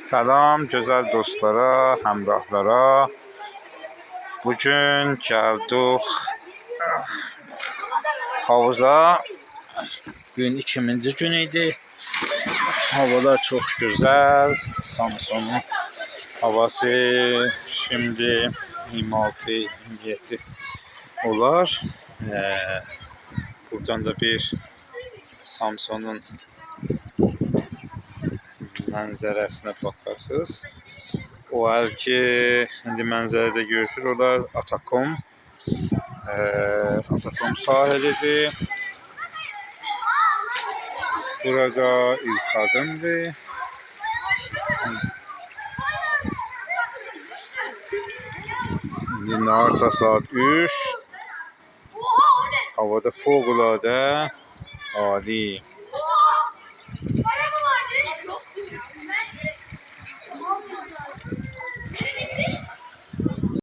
Salam güzel dostlara, həmrahlara. Bugün gəldik havuza. Gün ikinci gün idi. Havalar çok güzel. Samsun'un havası şimdi 26-27 olar. Buradan da bir Samsun'un mənzərəsinə baxasınız. O ki indi mənzərədə görüşür olar Atakom. Atakom sahilidir. Burada ilk adımdır. İndi narsa saat 3. Havada fövqəladə ali.